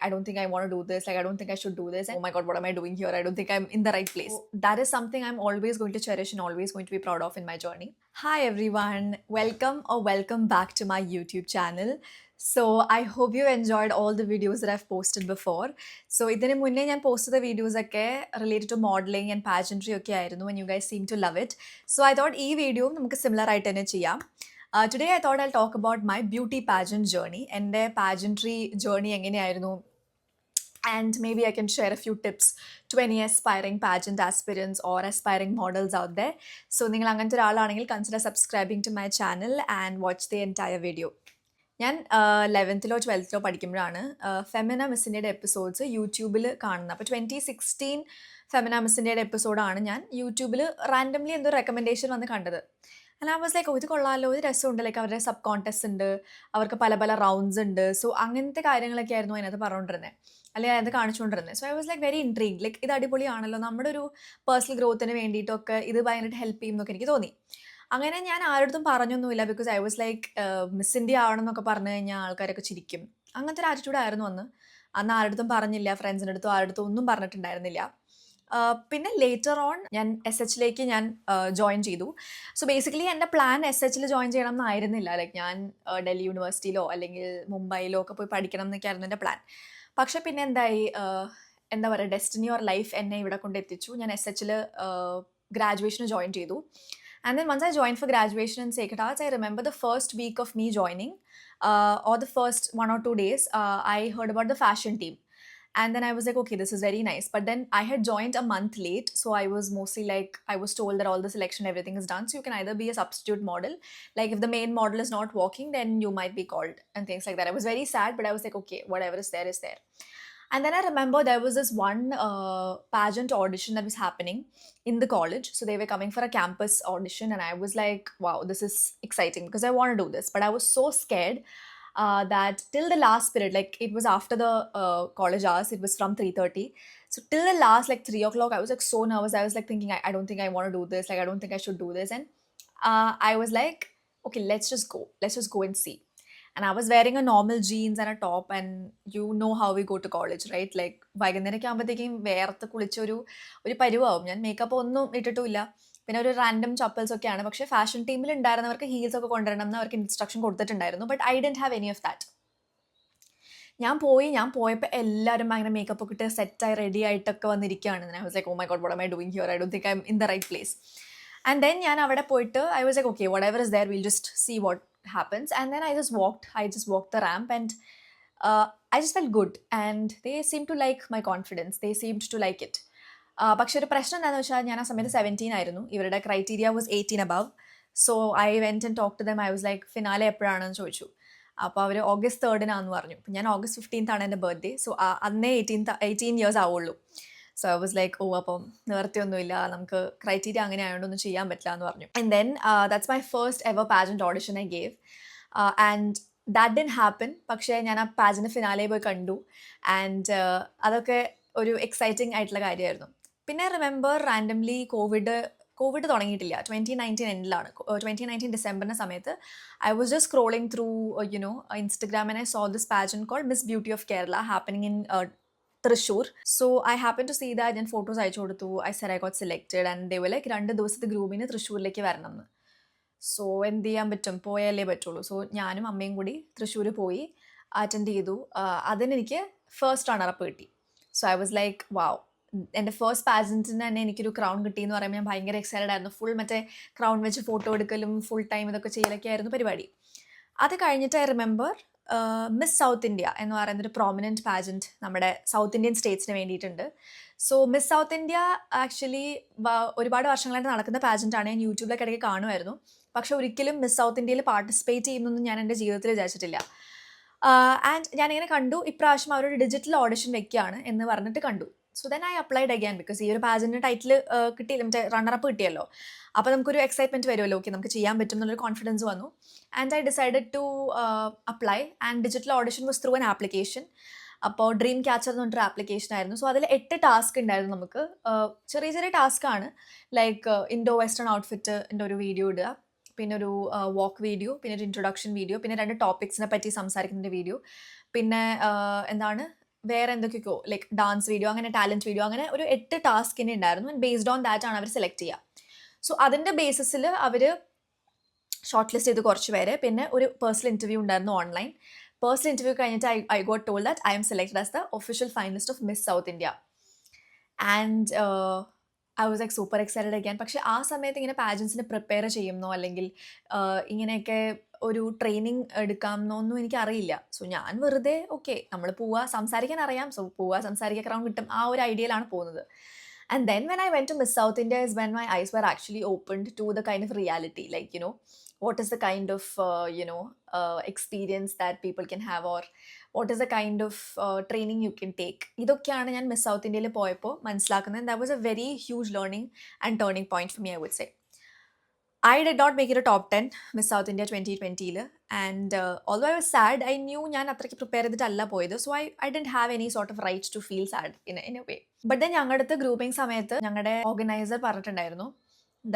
I don't think I want to do this. Like, I don't think I should do this. And oh my God, what am I doing here? I don't think I'm in the right place. So that is something I'm always going to cherish and always going to be proud of in my journey. Hi, everyone. Welcome back to my YouTube channel. So I hope you enjoyed all the videos that I've posted before. So ഇതിന് മുന്നേ ഞാൻ post ചെയ്ത videos ഒക്കെ related to modelling and pageantry ഒക്കെ ആയിരുന്നു and you guys seem to love it. So I thought ഈ video നമുക്ക് similar ആയിട്ട് തന്നെ ചെയ്യാം. Today I thought I'll talk about my beauty pageant journey and their pageantry journey എങ്ങനെയായിരുന്നു, and maybe I can share a few tips to any aspiring pageant aspirants or aspiring models out there. So നിങ്ങൾ അങ്ങനത്തെ ഒരാളാണെങ്കിൽ consider subscribing to my channel and watch the entire video. ഞാൻ 11th 12th പഠിക്കുമ്പോഴാണ് Femina മിസ്സിൻ്റെ episodes യൂട്യൂബിൽ കാണുന്നത്. അപ്പോൾ 2016 ഫെമിന മിസ്സിൻ്റെ എപ്പിസോഡാണ് ഞാൻ യൂട്യൂബിൽ റാൻഡംലി എന്തോ റെക്കമെൻഡേഷൻ വന്ന് കണ്ടത്. ആൻഡ് ഐ വാസ് ലൈക്ക്, ഇത് കൊള്ളാമല്ലോ, ഇത് രസമുണ്ട്, ലൈക്ക് അവരുടെ സബ് കോൺടെസ്റ്റ് ഉണ്ട്, അവർക്ക് പല പല റൗണ്ട്സ് ഉണ്ട്. സോ അങ്ങനത്തെ കാര്യങ്ങളൊക്കെ ആയിരുന്നു അതിനകത്ത് പറഞ്ഞുകൊണ്ടിരുന്നത്, അല്ലെങ്കിൽ അതിനകത്ത് കാണിച്ചുകൊണ്ടിരുന്നത്. So I was like very intrigue, like ഇത് അടിപൊളിയാണല്ലോ, നമ്മുടെ ഒരു പേഴ്സണൽ ഗ്രോത്തിന് വേണ്ടിയിട്ടൊക്കെ ഇത് ഭയങ്കരമായിട്ട് ഹെൽപ്പ് ചെയ്യും എന്നൊക്കെ എനിക്ക് തോന്നി. അങ്ങനെ ഞാൻ ആരോടും പറഞ്ഞൊന്നുമില്ല, because I was like Miss India ആവണമെന്നൊക്കെ പറഞ്ഞു കഴിഞ്ഞാൽ ആൾക്കാരൊക്കെ ചിരിക്കും, അങ്ങനത്തെ ഒരു ആറ്റിറ്റ്യൂഡ് ആയിരുന്നു അന്ന് ആരുടെ പറഞ്ഞില്ല, ഫ്രണ്ട്സിൻ്റെ അടുത്തും ആരുടെ ഒന്നും പറഞ്ഞിട്ടുണ്ടായിരുന്നില്ല. പിന്നെ ലേറ്റർ ഓൺ ഞാൻ SH ഞാൻ ജോയിൻ ചെയ്തു. സോ ബേസിക്കലി എൻ്റെ പ്ലാൻ SH ജോയിൻ ചെയ്യണം എന്നായിരുന്നില്ല, ലൈക്ക് ഞാൻ ഡൽഹി യൂണിവേഴ്സിറ്റിയിലോ അല്ലെങ്കിൽ മുംബൈയിലോ ഒക്കെ പോയി പഠിക്കണം എന്നൊക്കെ ആയിരുന്നു എൻ്റെ പ്ലാൻ. പക്ഷെ പിന്നെ എന്തായി, എന്താ പറയുക, ഡെസ്റ്റിനി ഓർ ലൈഫ് എന്നെ ഇവിടെ കൊണ്ട് എത്തിച്ചു. ഞാൻ SH ഗ്രാജുവേഷന് ജോയിൻ ചെയ്തു. And then once I joined for graduation in Sacred Arts, I remember the first week of me joining, or the first 1 or 2 days, I heard about the fashion team. And then I was like, okay, this is very nice. But then I had joined a month late. So I was mostly like, I was told that all the selection, everything is done. So you can either be a substitute model. Like if the main model is not working, then you might be called and things like that. I was very sad, but I was like, okay, whatever is there is there. And then I remember there was this one pageant audition that was happening in the college. So they were coming for a campus audition, and I was like, wow, this is exciting because I want to do this. But I was so scared that till the last period, like it was after the college hours, it was from 3:30. So till the last like 3 o'clock, I was like so nervous. I was like thinking, I don't think I want to do this. Like I don't think I should do this. And I was like, okay, let's just go. Let's just go and see. And I was wearing a normal jeans and a top, and you know how we go to college, right? Like വൈകുന്നേരമൊക്കെ ആകുമ്പോഴത്തേക്കും വേർത്ത് കുളിച്ചൊരു പരുവാവും. ഞാൻ makeup ഒന്നും ഇട്ടിട്ടുമില്ല, പിന്നെ ഒരു random chappals ഒക്കെയാണ്. പക്ഷേ fashion ടീമിൽ ഉണ്ടായിരുന്നവർക്ക് heels ഒക്കെ കൊണ്ടുവരണം എന്ന് അവർക്ക് ഇൻസ്ട്രക്ഷൻ കൊടുത്തിട്ടുണ്ടായിരുന്നു. But I didn't have any of that. ഞാൻ പോയപ്പോൾ എല്ലാവരും ഭയങ്കര മേക്കപ്പ് ഒക്കെ ഇട്ട് സെറ്റായി റെഡി ആയിട്ടൊക്കെ വന്നിരിക്കുകയാണ്. I was like, oh my god, what am I doing here? I don't think I am in the right place. And then ഞാൻ അവിടെ പോയിട്ട് I was like, okay, whatever is there, we'll just see what happens. And then I just walked the ramp, and I just felt good, and they seemed to like my confidence. They seemed to like it. പക്ഷെ ഒരു പ്രശ്നം എന്താണെന്ന് വെച്ചാൽ, ഞാൻ ആ സമയത്ത് 17 ആയിരുന്നു. ഇവരുടെ criteria was 18 above. So I went and talk to them. I was like, finale എപ്പോഴാണെന്ന് ചോദിച്ചു. അപ്പോൾ അവർ August 3 പറഞ്ഞു. അപ്പം ഞാൻ August 15 ആണ് എൻ്റെ ബർത്ത്ഡേ. സോ അന്നേ 18 ഇയേഴ്സ് ആവുള്ളൂ. സോ ഐ വാസ് ലൈക്ക്, ഓ, അപ്പം നിവർത്തിയൊന്നുമില്ല, നമുക്ക് ക്രൈറ്റീരിയ അങ്ങനെ ആയതുകൊണ്ടൊന്നും ചെയ്യാൻ പറ്റില്ല എന്ന് പറഞ്ഞു. And then that's my first ever pageant audition I gave, and that didn't happen. പക്ഷേ ഞാൻ ആ പാജന്റ് ഫിനാലെ പോയി കണ്ടു, ആൻഡ് അതൊക്കെ ഒരു എക്സൈറ്റിംഗ് ആയിട്ടുള്ള കാര്യമായിരുന്നു. പിന്നെ റിമെമ്പർ റാൻഡംലി കോവിഡ് തുടങ്ങിയിട്ടില്ല, 2019 എൻഡിലാണ്. 2019 ഡിസംബറിൻ്റെ സമയത്ത് I was just scrolling through Instagram, and I saw this pageant called Miss Beauty of Kerala happening in Thrissur. So I happened to see that. ഞാൻ ഫോട്ടോസ് അയച്ചു കൊടുത്തു. I said I got selected, and they were like, 2 ദിവസത്തെ ഗ്രൂപ്പിന് തൃശ്ശൂരിലേക്ക് വരണം എന്ന്. So എന്ത് ചെയ്യാൻ പറ്റും, പോയാലേ പറ്റുള്ളൂ. സോ ഞാനും അമ്മയും കൂടി തൃശ്ശൂർ പോയി അറ്റൻഡ് ചെയ്തു. അതിനെനിക്ക് ഫസ്റ്റ് റണ്ണറപ്പ് കിട്ടി. സോ ഐ വാസ് ലൈക്ക്, വാവ്, എൻ്റെ ഫസ്റ്റ് പാജൻറ്റിന് തന്നെ എനിക്കൊരു ക്രൗൺ കിട്ടി എന്ന് പറയുമ്പോൾ ഞാൻ ഭയങ്കര എക്സൈറ്റഡ് ആയിരുന്നു. ഫുൾ മറ്റേ ക്രൗൺ വെച്ച് ഫോട്ടോ എടുക്കലും ഫുൾ ടൈം ഇതൊക്കെ ചെയ്യലൊക്കെ ആയിരുന്നു പരിപാടി. അത് കഴിഞ്ഞിട്ട് I remember Miss South India എന്ന് പറയുന്നൊരു പ്രോമിനൻറ്റ് പാജൻറ്റ് നമ്മുടെ സൗത്ത് ഇന്ത്യൻ സ്റ്റേറ്റ്സിന് വേണ്ടിയിട്ടുണ്ട്. So Miss South India actually ഒരുപാട് വർഷങ്ങളായിട്ട് നടക്കുന്ന പാജൻറ്റാണ്. ഞാൻ യൂട്യൂബിലൊക്കെ ഇടയ്ക്ക് കാണുമായിരുന്നു. പക്ഷെ ഒരിക്കലും മിസ് സൗത്ത് ഇന്ത്യയിൽ പാർട്ടിസിപ്പേറ്റ് ചെയ്യുന്നൊന്നും ഞാൻ എൻ്റെ ജീവിതത്തിൽ വിചാരിച്ചിട്ടില്ല. ആൻഡ് ഞാനിങ്ങനെ കണ്ടു, ഇപ്രാവശ്യം അവരൊരു ഡിജിറ്റൽ ഓഡിഷൻ വെക്കുകയാണ് എന്ന് പറഞ്ഞിട്ട് കണ്ടു. So then I applied again, because ഈ ഒരു പാജൻറ്റിന് ടൈറ്റിൽ കിട്ടിയില്ല, മറ്റേ റണ്ണറപ്പ് കിട്ടിയല്ലോ. അപ്പോൾ നമുക്കൊരു എക്സൈറ്റ്മെൻറ്റ് വരുമല്ലോ, ഓക്കെ നമുക്ക് ചെയ്യാൻ പറ്റും എന്നുള്ളൊരു കോൺഫിഡൻസ് വന്നു. And I decided to apply, and digital audition was through an application. അപ്പോൾ ഡ്രീം ക്യാച്ചർ എന്ന് പറഞ്ഞിട്ടൊരു ആപ്ലിക്കേഷൻ ആയിരുന്നു. സോ അതിൽ 8 ടാസ്ക് ഉണ്ടായിരുന്നു നമുക്ക്. ചെറിയ ചെറിയ ടാസ്ക്കാണ്, ലൈക്ക് ഇൻഡോ വെസ്റ്റേൺ ഔട്ട്ഫിറ്റിൻ്റെ ഒരു വീഡിയോ ഇടുക, പിന്നെ ഒരു വാക്ക് വീഡിയോ, പിന്നെ ഒരു ഇൻട്രൊഡക്ഷൻ വീഡിയോ, പിന്നെ 2 ടോപ്പിക്സിനെ പറ്റി സംസാരിക്കുന്ന വീഡിയോ, പിന്നെ എന്താണ് വേറെ എന്തൊക്കെയോ ലൈക്ക് ഡാൻസ് വീഡിയോ, അങ്ങനെ ടാലൻറ്റ് വീഡിയോ, അങ്ങനെ ഒരു 8 ടാസ്കിന് ഉണ്ടായിരുന്നു. ആൻഡ് ബേസ്ഡ് ഓൺ ദാറ്റ് ആണ് അവർ സെലക്ട് ചെയ്യുക. സോ അതിൻ്റെ ബേസിസിൽ അവർ ഷോർട്ട് ലിസ്റ്റ് ചെയ്ത് കുറച്ച് പേരെ, പിന്നെ ഒരു പേഴ്സണൽ ഇൻ്റർവ്യൂ ഉണ്ടായിരുന്നു ഓൺലൈൻ. പേഴ്സണൽ ഇൻ്റർവ്യൂ കഴിഞ്ഞിട്ട് I got told that I M selected as the official finalist of miss South India. And I was like super excited again. പക്ഷേ ആ സമയത്ത് ഇങ്ങനെ പാജൻസിന് പ്രിപ്പയർ ചെയ്യുന്നോ അല്ലെങ്കിൽ ഇങ്ങനെയൊക്കെ ഒരു ട്രെയിനിങ് എടുക്കാമെന്നൊന്നും എനിക്കറിയില്ല. സോ ഞാൻ വെറുതെ ഓക്കെ നമ്മൾ പോവുക, സംസാരിക്കാൻ അറിയാം, സോ പോവുക, സംസാരിക്കാൻ ക്രൗൺ കിട്ടും, ആ ഒരു ഐഡിയയിലാണ് പോകുന്നത്. And then when I went to Miss South India is when my eyes were actually opened to the kind of reality, like, what is the kind of, experience that people can have, or what is the kind of training you can take. ഇതൊക്കെയാണ് ഞാൻ miss south ഇന്ത്യയിൽ പോയപ്പോൾ മനസ്സിലാക്കുന്നത്. That was a very huge learning and turning point for me, I would say. I did not make it a top 10 Miss South India 2020-ൽ. And although I was sad, I knew ഞാൻ അത്രയ്ക്ക് prepare ചെയ്തിട്ടല്ല പോയത്. So I didn't have any sort of right to feel sad in a way. But then ഞങ്ങളുടെ അടുത്ത് grouping സമയത്ത് ഞങ്ങളുടെ organiser പറഞ്ഞിട്ടുണ്ടായിരുന്നു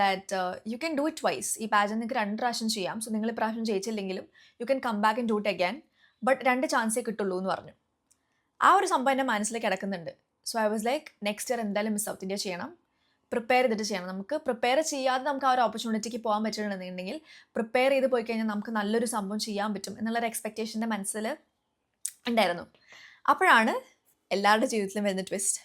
that you can do it twice. ഈ pageant നിങ്ങൾക്ക് 2 പ്രാവശ്യം ചെയ്യാം. സോ നിങ്ങൾ ഇപ്രാവശ്യം ജയിച്ചില്ലെങ്കിലും you can come back and do it again. But 2 ചാൻസേ കിട്ടുള്ളൂ എന്ന് പറഞ്ഞു. ആ ഒരു സംഭവം എൻ്റെ മനസ്സിലേക്ക് കിടക്കുന്നുണ്ട്. So I was like next year എന്തായാലും മിസ് സൗത്ത് ഇന്ത്യ ചെയ്യണം, പ്രിപ്പയർ ചെയ്തിട്ട് ചെയ്യണം. നമുക്ക് പ്രിപ്പയർ ചെയ്യാതെ നമുക്ക് ആ ഒരു ഓപ്പർച്യൂണിറ്റിക്ക് പോകാൻ പറ്റുന്നുണ്ടെന്നുണ്ടെങ്കിൽ പ്രിപ്പയർ ചെയ്ത് പോയി കഴിഞ്ഞാൽ നമുക്ക് നല്ലൊരു സംഭവം ചെയ്യാൻ പറ്റും എന്നുള്ളൊരു എക്സ്പെക്റ്റേഷൻ്റെ മനസ്സിൽ ഉണ്ടായിരുന്നു. അപ്പോഴാണ് എല്ലാവരുടെ ജീവിതത്തിലും വരുന്ന ട്വിസ്റ്റ്,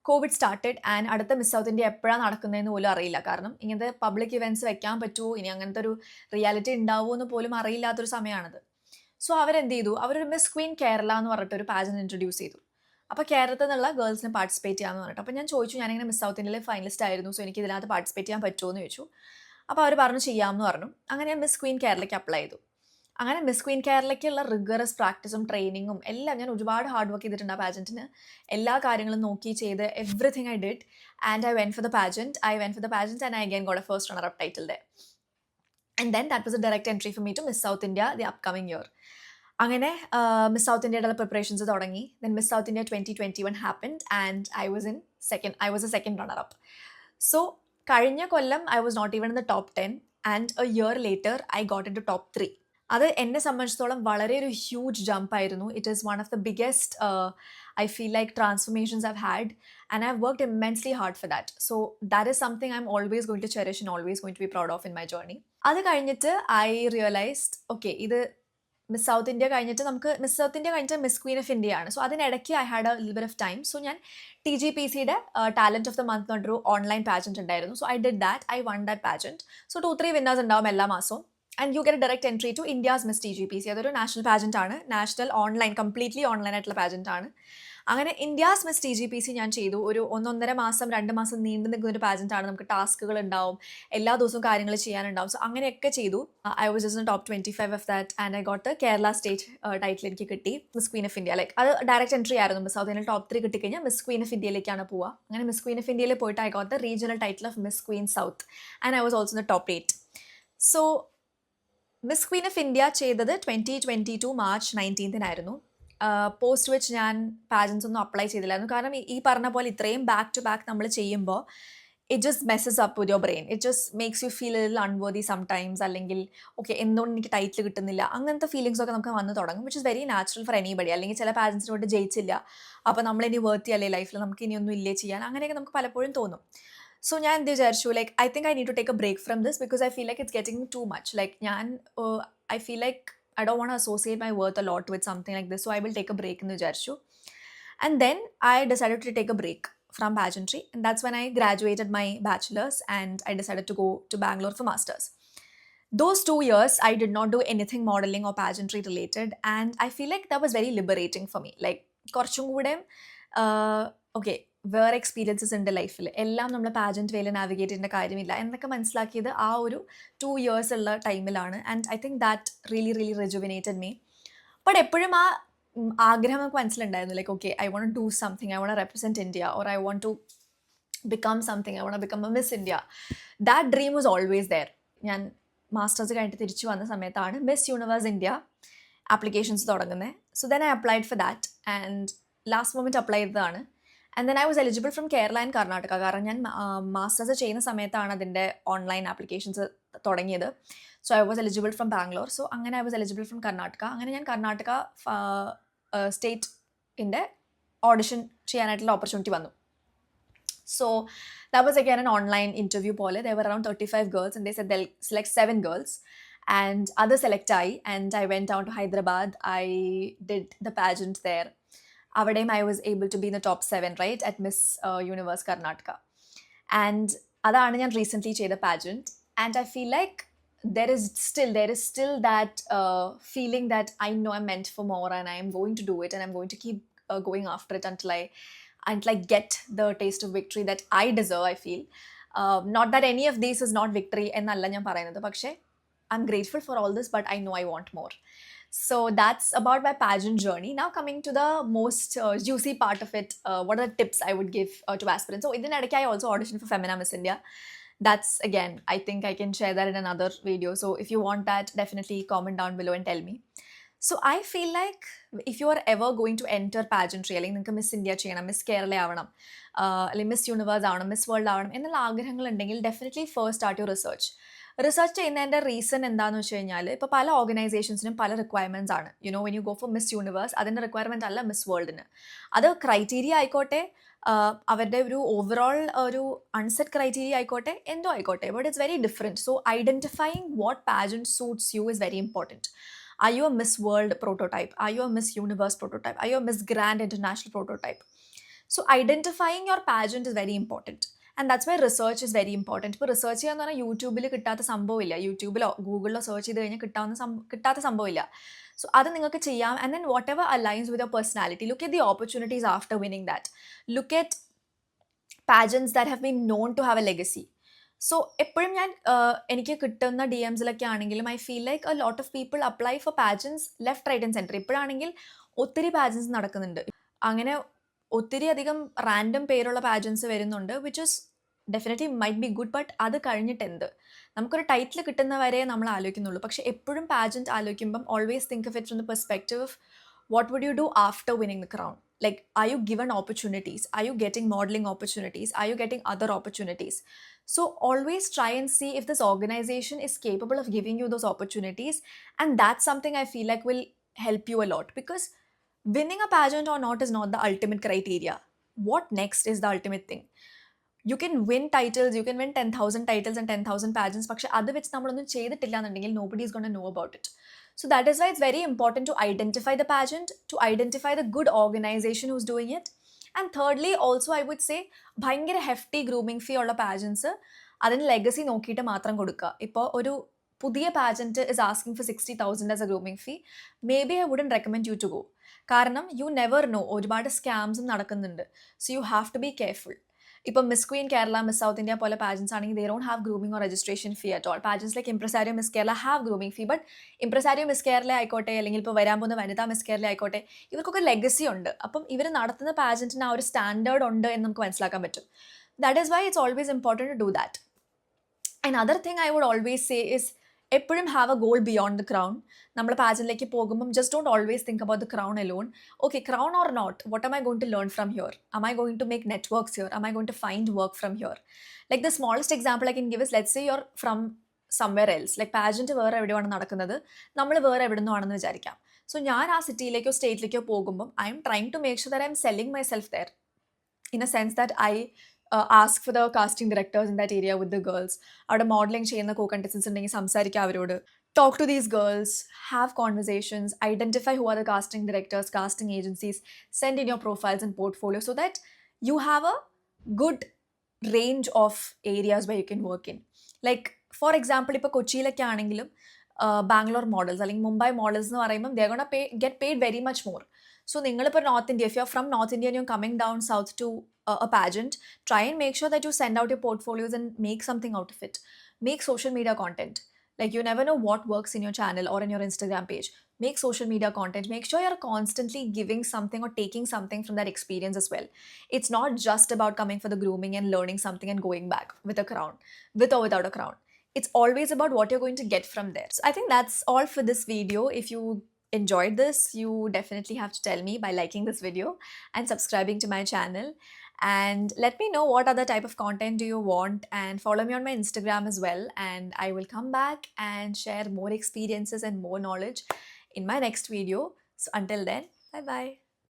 കോവിഡ് സ്റ്റാർട്ടഡ്. ആൻഡ് അടുത്ത മിസ് സൗത്ത് ഇന്ത്യ എപ്പോഴാണ് നടക്കുന്നതെന്ന് പോലും അറിയില്ല. കാരണം ഇങ്ങനത്തെ പബ്ലിക് ഇവൻറ്റ്സ് വെക്കാൻ പറ്റുമോ, ഇനി അങ്ങനത്തെ ഒരു റിയാലിറ്റി ഉണ്ടാവുമോ എന്ന് പോലും അറിയില്ലാത്തൊരു സമയമാണത്. സോ അവരെന്ത് ചെയ്തു, അവരൊരു മിസ് ക്വീൻ കേരള എന്ന് പറഞ്ഞിട്ടൊരു പാജൻ ഇൻട്രൊഡ്യൂസ് ചെയ്തു. അപ്പോൾ കേരളത്തിൽ നിന്നുള്ള ഗേൾസിന് പാർട്ടിസിപ്പേറ്റ് ചെയ്യാമെന്ന് പറഞ്ഞിട്ട്. അപ്പോൾ ഞാൻ ചോദിച്ചു, ഞാനിങ്ങനെ മിസ് സൗത്ത് ഇന്ത്യയിലെ ഫൈനലിസ്റ്റ് ആയിരുന്നു, സോ എനിക്ക് ഇതിനകത്ത് പാർട്ടിസിപ്പേറ്റ് ചെയ്യാൻ പറ്റുമോ എന്ന് ചോദിച്ചു. അപ്പോൾ അവർ പറഞ്ഞു ചെയ്യാമെന്ന് പറഞ്ഞു. അങ്ങനെ ഞാൻ മിസ് ക്വീൻ കേരളയ്ക്ക് അപ്ലൈ ചെയ്തു. അങ്ങനെ മിസ് ക്വീൻ കേരളയ്ക്കുള്ള റിഗറസ് പ്രാക്ടീസും ട്രെയിനിങ്ങും എല്ലാം ഞാൻ ഒരുപാട് ഹാർഡ് വർക്ക് ചെയ്തിട്ടുണ്ട്. ആ പാജൻറ്റിന് എല്ലാ കാര്യങ്ങളും നോക്കി ചെയ്ത് everything I did. And I went for the pageant and I again got a first runner up title there. And then that was a direct entry for me to Miss South India the upcoming year. അങ്ങനെ Miss South ഇന്ത്യയുടെ preparations തുടങ്ങി. Then Miss South India 2021 happened and I was a second runner up. So കഴിഞ്ഞ കൊല്ലം I was not even in the top 10 and A year later I got into top 3. അത് എന്നെ സംബന്ധിച്ചിടത്തോളം വളരെ ഒരു huge jump ആയിരുന്നു. It is one of the biggest I feel like transformations I've had, and I've worked immensely hard for that. So that is something I'm always going to cherish and always going to be proud of in my journey. അത് കഴിഞ്ഞിട്ട് I realised okay, ഇത് Miss South India കഴിഞ്ഞിട്ട് Miss Queen of India ആണ്. So അതിനിടയ്ക്ക് I had a little bit of time. So ഞാൻ TGPCയുടെ talent of the month എന്നൊരു online pageant ഉണ്ടായിരുന്നു. So I did that, I won that pageant. So 2-3 winners ഉണ്ടാവും എല്ലാ മാസവും. And you get a direct entry to India's Miss TGPC. അതൊരു national pageant ആണ്, national online, completely online ആയിട്ടുള്ള pageant ആണ്. അങ്ങനെ ഇന്ത്യാസ് മിസ് TGPC ഞാൻ ചെയ്തു. ഒരു 1.5 മാസം 2 മാസം നീണ്ടു നിൽക്കുന്ന ഒരു പാജൻറ്റ് ആണ്. നമുക്ക് ടാസ്കുകൾ ഉണ്ടാവും, എല്ലാ ദിവസവും കാര്യങ്ങൾ ചെയ്യാനുണ്ടാവും. സോ അങ്ങനെയൊക്കെ ചെയ്തു. I was just in top 25 of that and I got the Kerala state title എനിക്ക് കിട്ടി, miss Queen of India. Like അത് ഡയറക്റ്റ് എൻട്രി ആയിരുന്നു. മിസ് സൗത്ത് ഇന്ത്യയിൽ ടോപ്പ് 3 കിട്ടിക്കഴിഞ്ഞാൽ മിസ് ക്വീൻ ഓഫ് ഇന്ത്യയിലേക്കാണ് പോവുക. അങ്ങനെ മിസ് ക്വീൻ ഓഫ് ഇന്ത്യയിൽ പോയിട്ട് I got the regional title of miss Queen south and I was also in the top 8. So miss Queen of India ചെയ്തത് 2022 March 19 post വെച്ച് ഞാൻ pageants ഒന്നും apply ചെയ്തില്ലായിരുന്നു. കാരണം ഈ പറഞ്ഞ പോലെ ഇത്രയും ബാക്ക് ടു ബാക്ക് നമ്മൾ ചെയ്യുമ്പോൾ it just messes up with your brain. It just makes you feel little unworthy sometimes. അല്ലെങ്കിൽ ഓക്കെ, എന്തുകൊണ്ട് എനിക്ക് ടൈറ്റിൽ കിട്ടുന്നില്ല, അങ്ങനത്തെ ഫീലിങ്സ് ഒക്കെ നമുക്ക് വന്ന് തുടങ്ങും, which is very natural four anybody. അല്ലെങ്കിൽ ചില പാജൻസിനോട് ജയിച്ചില്ല, അപ്പോൾ നമ്മളിനി വേർത്തി അല്ലേ ലൈഫിൽ, നമുക്ക് ഇനിയൊന്നും ഇല്ലേ ചെയ്യാൻ, അങ്ങനെയൊക്കെ നമുക്ക് പലപ്പോഴും തോന്നും. സോ ഞാൻ എന്ത് വിചാരിച്ചു, like I think I need to take a break from this because I feel like it's getting too much. Like I feel like I don't want to associate my worth a lot with something like this, so I will take a break in the Jarshu. And then I decided to take a break from pageantry, and that's when I graduated my bachelor's and I decided to go to Bangalore for master's. Those 2 years I did not do anything modeling or pageantry related, and I feel like that was very liberating for me. Like korchum kude okay, വേറെ experiences ഉണ്ട് ലൈഫിൽ, എല്ലാം നമ്മൾ pageant വേയിൽ navigate ചെയ്യേണ്ട കാര്യമില്ല എന്നൊക്കെ മനസ്സിലാക്കിയത് ആ ഒരു 2 years ഉള്ള ടൈമിലാണ്. And I think that really rejuvenated me. But എപ്പോഴും ആ ആഗ്രഹം നമുക്ക് മനസ്സിലുണ്ടായിരുന്നു, like okay, I want to do something, I want represent India, or I want to become something, I want become a Miss India. That dream was always there. ഞാൻ masters കഴിഞ്ഞിട്ട് തിരിച്ചു വന്ന സമയത്താണ് മിസ് യൂണിവേഴ്സ് ഇന്ത്യ ആപ്ലിക്കേഷൻസ് തുടങ്ങുന്നത്. So then I applied for that and last moment apply ചെയ്തതാണ്. And then I was eligible from Kerala and Karnataka. കാരണം ഞാൻ മാസ്റ്റേഴ്സ് ചെയ്യുന്ന സമയത്താണ് അതിൻ്റെ ഓൺലൈൻ ആപ്ലിക്കേഷൻസ് തുടങ്ങിയത്. So I was eligible from Bangalore. So അങ്ങനെ I was eligible from Karnataka. അങ്ങനെ ഞാൻ കർണാടക സ്റ്റേറ്റ് ഇൻ്റെ ഓഡിഷൻ ചെയ്യാനായിട്ടുള്ള ഓപ്പർച്യൂണിറ്റി വന്നു. So that was again an online interview pole. There were around 35 girls and they said they'll select 7 girls and other select and I went down to Hyderabad. I did the pageant there. Avadem I was able to be in the top 7, right, at Miss Universe Karnataka. And അതാണ് ഞാൻ recently ചെയ്ത pageant. And I feel like there is still that feeling that I know I'm meant for more and I am going to do it and I'm going to keep going after it until I get the taste of victory that I deserve, I feel. Not that any of this is not victory എന്നല്ല ഞാൻ പറയുന്നത്, പക്ഷേ I'm grateful for all this, but I know I want more. So that's about my pageant journey. Now coming to the most juicy part of it, what are the tips I would give to aspirants? So idinadikku I also auditioned for Femina Miss India. That's again, I think I can share that in another video. So if you want that, definitely comment down below and tell me. So I feel like if you are ever going to enter pageantry, അല്ലെങ്കിൽ നിങ്ങൾക്ക് miss India ചെയ്യണം, miss Kerala ആവണം, അല്ലെങ്കിൽ miss universe ആവണം, miss world ആവണം എന്നുള്ള ആഗ്രഹങ്ങൾ ഉണ്ടെങ്കിൽ definitely first start U research ചെയ്യുന്നതിൻ്റെ റീസൺ എന്താണെന്ന് വെച്ച് കഴിഞ്ഞാൽ ഇപ്പോൾ പല ഓർഗനൈസേഷൻസിനും പല റിക്വയർമെൻറ്റ്സ് ആണ്. When you go for miss universe അതിൻ്റെ റിക്വയർമെൻറ്റ് അല്ല മിസ് വേൾഡിന്. അത് ക്രൈറ്റീരിയ ആയിക്കോട്ടെ, അവരുടെ ഒരു ഓവറോൾ ഒരു അൺസെറ്റ് ക്രൈറ്റീരിയ ആയിക്കോട്ടെ, എന്തോ ആയിക്കോട്ടെ, but it's very different. So identifying what pageant suits you is very important. Are you a Miss World prototype? Are you a Miss Universe prototype? Are you a Miss Grand International prototype? So identifying your pageant is very important. And that's why research is very important. ഇപ്പോൾ research ചെയ്യാന്ന് പറഞ്ഞാൽ യൂട്യൂബിൽ കിട്ടാത്ത സംഭവമില്ല, യൂട്യൂബിലോ ഗൂഗിളിലോ search ചെയ്ത് കഴിഞ്ഞാൽ കിട്ടാത്ത സംഭവമില്ല. So അത് നിങ്ങൾക്ക് ചെയ്യാം. And then whatever aligns with your personality, look at the opportunities after winning that. Look at pageants that have been known to have a legacy. So എപ്പോഴും ഞാൻ എനിക്ക് കിട്ടുന്ന ഡി എംസിലൊക്കെ ആണെങ്കിലും I feel like a lot of people apply for pageants left right and center. ഇപ്പോഴാണെങ്കിൽ ഒത്തിരി pageants നടക്കുന്നുണ്ട്, അങ്ങനെ ഒത്തിരി അധികം റാൻഡം പേരുള്ള പാജൻസ് വരുന്നുണ്ട്, which is definitely might be good. But അത് കഴിഞ്ഞിട്ട് എന്ത്, നമുക്കൊരു ടൈറ്റിൽ കിട്ടുന്നവരെ നമ്മൾ ആലോചിക്കുന്നുള്ളൂ. പക്ഷേ എപ്പോഴും പാജൻറ്റ് ആലോചിക്കുമ്പം always think of it from the perspective of what would you do after winning the crown? Like, are you given opportunities? Are you getting modeling opportunities? Are you getting other opportunities? So always try and see if this organization is capable of giving you those opportunities. And that's something I feel like will help you a lot, because winning a pageant or not is not the ultimate criteria. What next is the ultimate thing. You can win titles, you can win 10,000 titles and 10,000 pageants, പക്ഷെ അത് വെച്ച് നമ്മളൊന്നും ചെയ്തിട്ടില്ല എന്നുണ്ടെങ്കിൽ nobody is going to know about it. So that is why it's very important to identify the pageant, to identify the good organization who's doing it. And thirdly, also I would say, ഭയങ്കര hefty grooming fee ഉള്ള pageants അതിന് legacy നോക്കിയിട്ട് മാത്രം കൊടുക്കുക. ഇപ്പോൾ ഒരു പുതിയ pageant is asking for 60,000 as a grooming fee, maybe I wouldn't recommend you to go. കാരണം you never know, ഒരുപാട് സ്കാംസും നടക്കുന്നുണ്ട്. So you have to be careful. ഇപ്പം miss Queen Kerala, miss South India പോലെ പാജൻസ് ആണെങ്കിൽ they don't have grooming or registration fee at all. Pageants like Impresario Miss Kerala have grooming fee, but Impresario Miss Kerala ആയിക്കോട്ടെ, അല്ലെങ്കിൽ ഇപ്പോൾ വരാൻ പോകുന്ന വനിതാ miss Kerala ആയിക്കോട്ടെ, ഇവർക്കൊക്കെ ലെഗസി ഉണ്ട്. അപ്പം ഇവർ നടത്തുന്ന പാജൻറ്റിന് ആ ഒരു സ്റ്റാൻഡേർഡ് ഉണ്ട് എന്ന് നമുക്ക് മനസ്സിലാക്കാൻ പറ്റും. That is why it's always important to do that. Another thing I would always say is, എപ്പോഴും have a goal beyond the crown. നമ്മൾ പാജനിലേക്ക് പോകുമ്പം just don't always think about the crown alone. Okay, crown or not, what am I going to learn from here? Am I going to make networks here? Am I going to find work from here? Like the smallest example I can give is, let's say you're from somewhere else, like pageant വേറെ എവിടെയാണ് നടക്കുന്നത്, നമ്മൾ വേറെ എവിടെ നിന്നാണെന്ന് വിചാരിക്കാം. So ഞാൻ ആ സിറ്റിയിലേക്കോ സ്റ്റേറ്റിലേക്കോ പോകുമ്പം I'm trying to make sure that I'm selling myself there, in a sense that I ask for the casting directors in that area with the girls. അവിടെ മോഡലിംഗ് ചെയ്യുന്ന co-contestants ഉണ്ടെങ്കിൽ സംസാരിക്കുക അവരോട്, talk to these girls, have conversations, identify who are the casting directors, casting agencies, send in your profiles and portfolio so that you have a good range of areas where you can work in. Like for example, ഇപ്പോൾ കൊച്ചിയിലൊക്കെ ആണെങ്കിലും Bangalore models അല്ലെങ്കിൽ Mumbai models എന്ന് പറയുമ്പം they're gonna get paid very much more. So നിങ്ങളിപ്പോൾ north India, if you're from North India and you're coming down south to a pageant, try and make sure that you send out your portfolios and make something out of it. Make social media content. Like, you never know what works in your channel or in your Instagram page. Make social media content. Make sure you're constantly giving something or taking something from that experience as well. It's not just about coming for the grooming and learning something and going back with a crown, with or without a crown. It's always about what you're going to get from there. So I think that's all for this video. If you enjoyed this, you definitely have to tell me by liking this video and subscribing to my channel. And let me know what other type of content do you want, and follow me on my Instagram as well, and I will come back and share more experiences and more knowledge in my next video. So until then, bye bye.